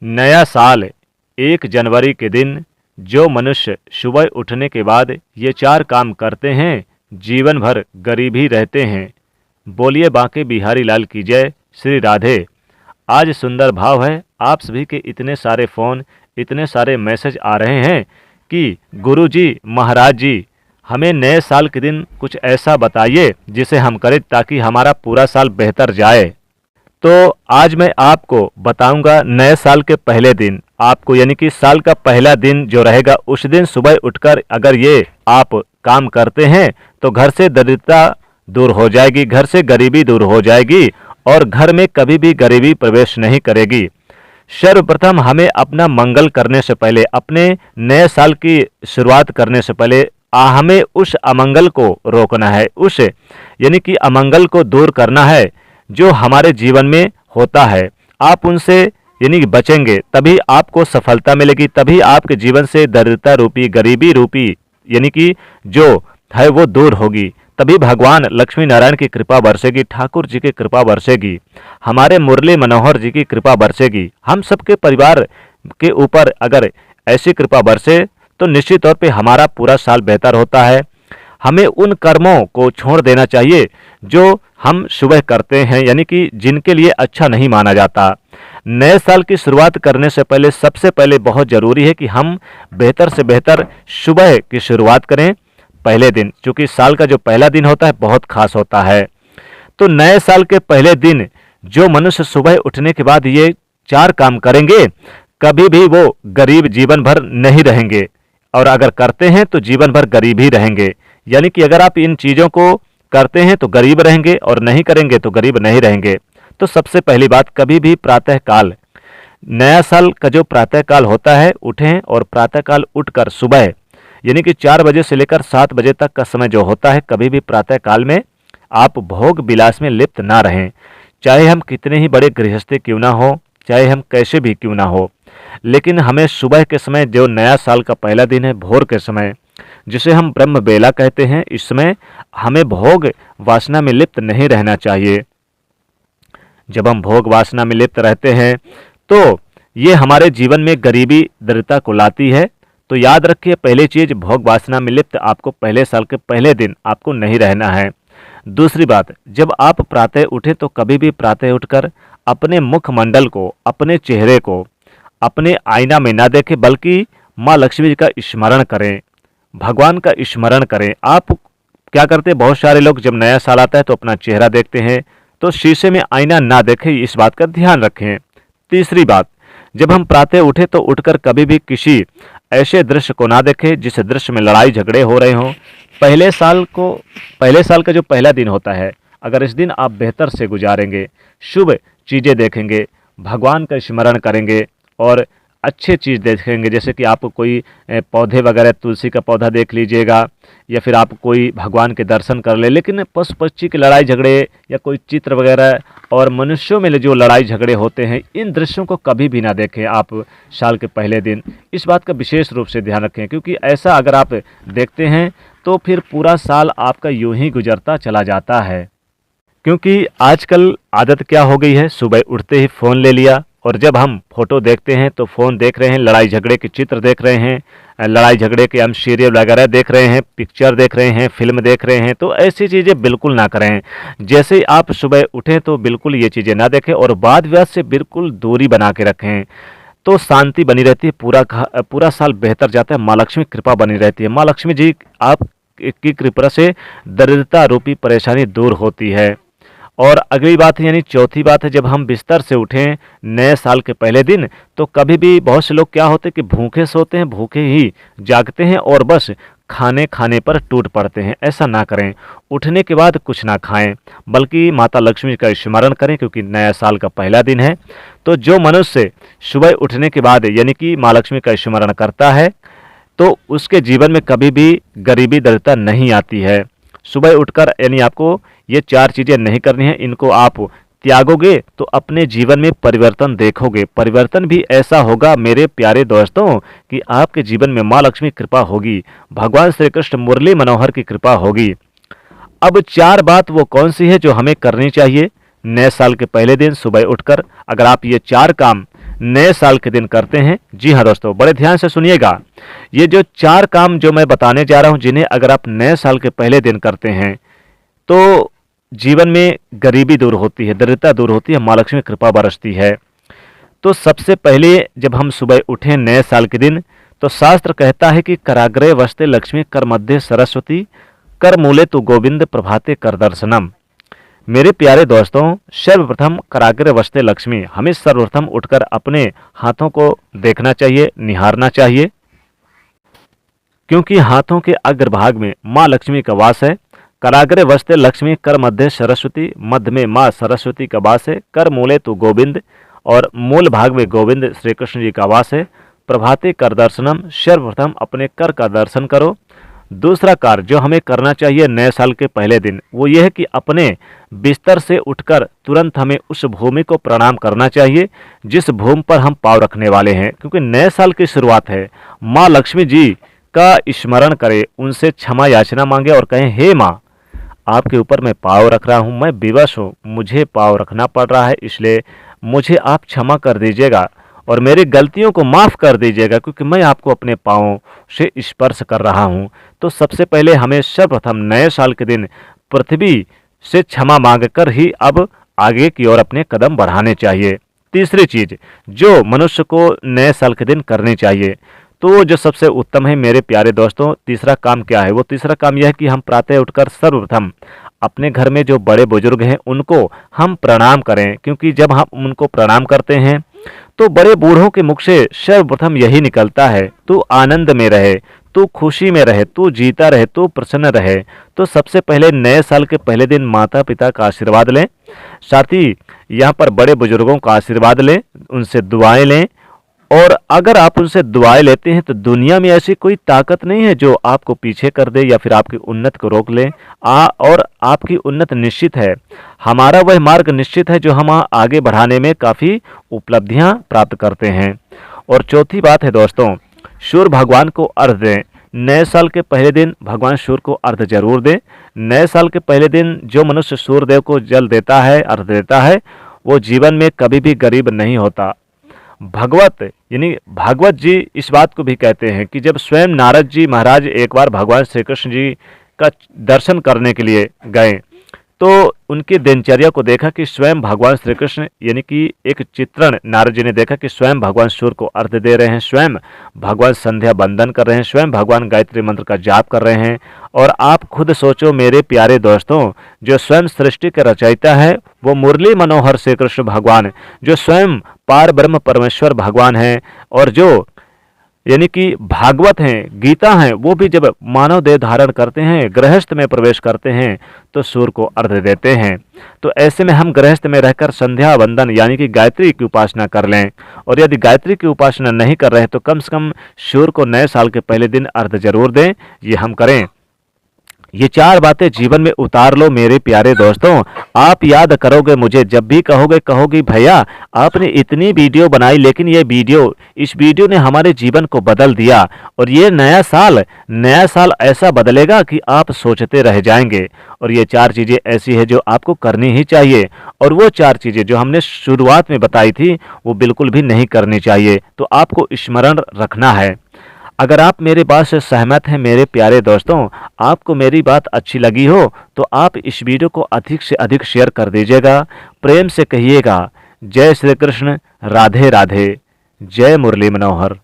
नया साल 1 जनवरी के दिन जो मनुष्य सुबह उठने के बाद ये 4 काम करते हैं, जीवन भर गरीब ही रहते हैं। बोलिए बांके बिहारी लाल की जय, श्री राधे। आज सुंदर भाव है, आप सभी के इतने सारे फ़ोन, इतने सारे मैसेज आ रहे हैं कि गुरुजी, महाराज जी, हमें नए साल के दिन कुछ ऐसा बताइए जिसे हम करें ताकि हमारा पूरा साल बेहतर जाए। तो आज मैं आपको बताऊंगा नए साल के पहले दिन, आपको यानी कि साल का पहला दिन जो रहेगा उस दिन सुबह उठकर अगर ये आप काम करते हैं तो घर से दरिद्रता दूर हो जाएगी, घर से गरीबी दूर हो जाएगी और घर में कभी भी गरीबी प्रवेश नहीं करेगी। सर्वप्रथम हमें अपना मंगल करने से पहले, अपने नए साल की शुरुआत करने से पहले हमें उस अमंगल को रोकना है, उस यानी कि अमंगल को दूर करना है जो हमारे जीवन में होता है। आप उनसे यानी कि बचेंगे तभी आपको सफलता मिलेगी, तभी आपके जीवन से दरिद्रता रूपी, गरीबी रूपी यानी कि जो है वो दूर होगी, तभी भगवान लक्ष्मी नारायण की कृपा बरसेगी, ठाकुर जी की कृपा बरसेगी, हमारे मुरली मनोहर जी की कृपा बरसेगी। हम सबके परिवार के ऊपर अगर ऐसी कृपा बरसे तो निश्चित तौर पे हमारा पूरा साल बेहतर होता है। हमें उन कर्मों को छोड़ देना चाहिए जो हम सुबह करते हैं, यानी कि जिनके लिए अच्छा नहीं माना जाता। नए साल की शुरुआत करने से पहले सबसे पहले बहुत ज़रूरी है कि हम बेहतर से बेहतर सुबह की शुरुआत करें पहले दिन, क्योंकि साल का जो पहला दिन होता है बहुत खास होता है। तो नए साल के पहले दिन जो मनुष्य सुबह उठने के बाद ये 4 काम करेंगे, कभी भी वो गरीब जीवन भर नहीं रहेंगे, और अगर करते हैं तो जीवन भर गरीब ही रहेंगे। यानी कि अगर आप इन चीज़ों को करते हैं तो गरीब रहेंगे और नहीं करेंगे तो गरीब नहीं रहेंगे। तो सबसे पहली बात, कभी भी प्रातःकाल, नया साल का जो प्रातःकाल होता है, उठें और प्रातःकाल उठकर सुबह यानी कि 4 बजे से लेकर 7 बजे तक का समय जो होता है, कभी भी प्रातःकाल में आप भोग विलास में लिप्त ना रहें। चाहे हम कितने ही बड़े गृहस्थी क्यों ना हो, चाहे हम कैसे भी क्यों ना हो, लेकिन हमें सुबह के समय जो नया साल का पहला दिन है, भोर के समय, जिसे हम ब्रह्म बेला कहते हैं, इस समय हमें भोग वासना में लिप्त नहीं रहना चाहिए। जब हम भोग वासना में लिप्त रहते हैं तो ये हमारे जीवन में गरीबी दरिद्रता को लाती है। तो याद रखिए, पहली चीज़, भोग वासना में लिप्त आपको पहले साल के पहले दिन आपको नहीं रहना है। दूसरी बात, जब आप प्रातः उठे तो कभी भी प्रातः उठकर अपने मुखमंडल को, अपने चेहरे को अपने आईना में ना देखें, बल्कि माँ लक्ष्मी जी का स्मरण करें, भगवान का स्मरण करें। आप क्या करते हैं, बहुत सारे लोग जब नया साल आता है तो अपना चेहरा देखते हैं, तो शीशे में आईना ना देखें, इस बात का ध्यान रखें। तीसरी बात, जब हम प्रातः उठे तो उठकर कभी भी किसी ऐसे दृश्य को ना देखें जिस दृश्य में लड़ाई झगड़े हो रहे हों। पहले साल का जो पहला दिन होता है, अगर इस दिन आप बेहतर से गुजारेंगे, शुभ चीज़ें देखेंगे, भगवान का स्मरण करेंगे और अच्छे चीज़ देखेंगे, जैसे कि आप कोई पौधे वगैरह, तुलसी का पौधा देख लीजिएगा, या फिर आप कोई भगवान के दर्शन कर ले। लेकिन पशु पक्षी के लड़ाई झगड़े या कोई चित्र वगैरह और मनुष्यों में जो लड़ाई झगड़े होते हैं, इन दृश्यों को कभी भी ना देखें आप साल के पहले दिन। इस बात का विशेष रूप से ध्यान रखें, क्योंकि ऐसा अगर आप देखते हैं तो फिर पूरा साल आपका यूं ही गुजरता चला जाता है। क्योंकि आजकल आदत क्या हो गई है, सुबह उठते ही फ़ोन ले लिया, और जब हम फोटो देखते हैं तो फ़ोन देख रहे हैं, लड़ाई झगड़े के चित्र देख रहे हैं, लड़ाई झगड़े के हम सीरियल वगैरह देख रहे हैं, पिक्चर देख रहे हैं, फिल्म देख रहे हैं। तो ऐसी चीज़ें बिल्कुल ना करें। जैसे ही आप सुबह उठें तो बिल्कुल ये चीज़ें ना देखें और वाद विवाद से बिल्कुल दूरी बना के रखें, तो शांति बनी रहती है, पूरा साल बेहतर जाता है, माँ लक्ष्मी कृपा बनी रहती है। माँ लक्ष्मी जी आप की कृपा से दरिद्रता रूपी परेशानी दूर होती है। और अगली बात है, यानी चौथी बात है, जब हम बिस्तर से उठें नए साल के पहले दिन, तो कभी भी बहुत से लोग क्या होते हैं कि भूखे सोते हैं, भूखे ही जागते हैं और बस खाने खाने पर टूट पड़ते हैं। ऐसा ना करें, उठने के बाद कुछ ना खाएं, बल्कि माता लक्ष्मी का स्मरण करें, क्योंकि नया साल का पहला दिन है। तो जो मनुष्य सुबह उठने के बाद यानी कि माँ लक्ष्मी का स्मरण करता है तो उसके जीवन में कभी भी गरीबी दरिद्रता नहीं आती है। सुबह उठकर यानी आपको ये 4 चीज़ें नहीं करनी है, इनको आप त्यागोगे तो अपने जीवन में परिवर्तन देखोगे। परिवर्तन भी ऐसा होगा मेरे प्यारे दोस्तों कि आपके जीवन में माँ लक्ष्मी कृपा होगी, भगवान श्री कृष्ण मुरली मनोहर की कृपा होगी। अब 4 बात वो कौन सी है जो हमें करनी चाहिए नए साल के पहले दिन सुबह उठकर? अगर आप ये 4 काम नए साल के दिन करते हैं। जी हाँ दोस्तों, बड़े ध्यान से सुनिएगा। ये जो 4 काम जो मैं बताने जा रहा हूँ, जिन्हें अगर आप नए साल के पहले दिन करते हैं तो जीवन में गरीबी दूर होती है, दरिद्रता दूर होती है, माँ लक्ष्मी की कृपा बरसती है। तो सबसे पहले जब हम सुबह उठें नए साल के दिन, तो शास्त्र कहता है कि कराग्रे वसते लक्ष्मी, कर मध्य सरस्वती, कर मूले तु गोविंद, प्रभाते कर दर्शनम। मेरे प्यारे दोस्तों, सर्वप्रथम कराग्रे वसते लक्ष्मी, हमें सर्वप्रथम उठकर अपने हाथों को देखना चाहिए, निहारना चाहिए, क्योंकि हाथों के अग्रभाग में माँ लक्ष्मी का वास है। कराग्रे वसते लक्ष्मी, कर मध्य सरस्वती, मध्य में माँ सरस्वती का वास है। कर मूले तु गोविंद, और मूल भाग में गोविंद श्री कृष्ण जी का वास है। प्रभाते कर दर्शनम, सर्वप्रथम अपने कर का दर्शन करो। दूसरा कार्य जो हमें करना चाहिए नए साल के पहले दिन, वो ये है कि अपने बिस्तर से उठकर तुरंत हमें उस भूमि को प्रणाम करना चाहिए जिस भूमि पर हम पाँव रखने वाले हैं, क्योंकि नए साल की शुरुआत है। माँ लक्ष्मी जी का स्मरण करें, उनसे क्षमा याचना मांगे और कहें, हे माँ, आपके ऊपर मैं पाँव रख रहा हूँ, मैं विवश हूँ, मुझे पाँव रखना पड़ रहा है, इसलिए मुझे आप क्षमा कर दीजिएगा और मेरी गलतियों को माफ़ कर दीजिएगा, क्योंकि मैं आपको अपने पाँवों से स्पर्श कर रहा हूँ। तो सबसे पहले हमें सर्वप्रथम नए साल के दिन पृथ्वी से क्षमा मांगकर ही अब आगे की ओर अपने कदम बढ़ाने चाहिए। तीसरी चीज जो मनुष्य को नए साल के दिन करनी चाहिए, तो जो सबसे उत्तम है मेरे प्यारे दोस्तों, तीसरा काम क्या है? वो तीसरा काम यह है कि हम प्रातः उठकर सर्वप्रथम अपने घर में जो बड़े बुजुर्ग हैं उनको हम प्रणाम करें, क्योंकि जब हम उनको प्रणाम करते हैं तो बड़े बूढ़ों के मुख से सर्वप्रथम यही निकलता है, तू आनंद में रहे, तू खुशी में रहे, तू जीता रहे, तू प्रसन्न रहे। तो सबसे पहले नए साल के पहले दिन माता पिता का आशीर्वाद लें, साथ ही यहाँ पर बड़े बुजुर्गों का आशीर्वाद लें, उनसे दुआएं लें। और अगर आप उनसे दुआएं लेते हैं तो दुनिया में ऐसी कोई ताकत नहीं है जो आपको पीछे कर दे या फिर आपकी उन्नति को रोक ले। और आपकी उन्नति निश्चित है, हमारा वह मार्ग निश्चित है जो हम आगे बढ़ाने में काफ़ी उपलब्धियां प्राप्त करते हैं। और चौथी बात है दोस्तों, सूर्य भगवान को अर्घ दें। नए साल के पहले दिन भगवान सूर्य को अर्घ जरूर दें। नए साल के पहले दिन जो मनुष्य सूर्यदेव को जल देता है, अर्घ देता है, वो जीवन में कभी भी गरीब नहीं होता। भगवत यानी भागवत जी इस बात को भी कहते हैं कि जब स्वयं नारद जी महाराज एक बार भगवान श्री कृष्ण जी का दर्शन करने के लिए गए तो उनकी दिनचर्या को देखा कि स्वयं भगवान श्री कृष्ण यानी कि एक चित्रण नारद जी ने देखा कि स्वयं भगवान सूर्य को अर्घ्य दे रहे हैं, स्वयं भगवान संध्या बंदन कर रहे हैं, स्वयं भगवान गायत्री मंत्र का जाप कर रहे हैं। और आप खुद सोचो मेरे प्यारे दोस्तों, जो स्वयं सृष्टि के रचयिता है वो मुरली मनोहर श्री कृष्ण भगवान, जो स्वयं पार ब्रह्म परमेश्वर भगवान हैं, और जो यानी कि भागवत हैं, गीता हैं, वो भी जब मानव देह धारण करते हैं, गृहस्थ में प्रवेश करते हैं तो सूर्य को अर्घ्य देते हैं। तो ऐसे में हम गृहस्थ में रहकर संध्या वंदन यानी कि गायत्री की उपासना कर लें, और यदि गायत्री की उपासना नहीं कर रहे तो कम से कम सूर्य को नए साल के पहले दिन अर्घ्य जरूर दें। ये हम करें। ये 4 बातें जीवन में उतार लो मेरे प्यारे दोस्तों। आप याद करोगे मुझे जब भी कहोगी भैया आपने इतनी वीडियो बनाई, लेकिन इस वीडियो ने हमारे जीवन को बदल दिया। और ये नया साल ऐसा बदलेगा कि आप सोचते रह जाएंगे। और ये 4 चीज़ें ऐसी है जो आपको करनी ही चाहिए, और वो 4 चीज़ें जो हमने शुरुआत में बताई थी वो बिल्कुल भी नहीं करनी चाहिए। तो आपको स्मरण रखना है। अगर आप मेरे बात से सहमत हैं मेरे प्यारे दोस्तों, आपको मेरी बात अच्छी लगी हो तो आप इस वीडियो को अधिक से अधिक शेयर कर दीजिएगा। प्रेम से कहिएगा जय श्री कृष्ण, राधे राधे, जय मुरली मनोहर।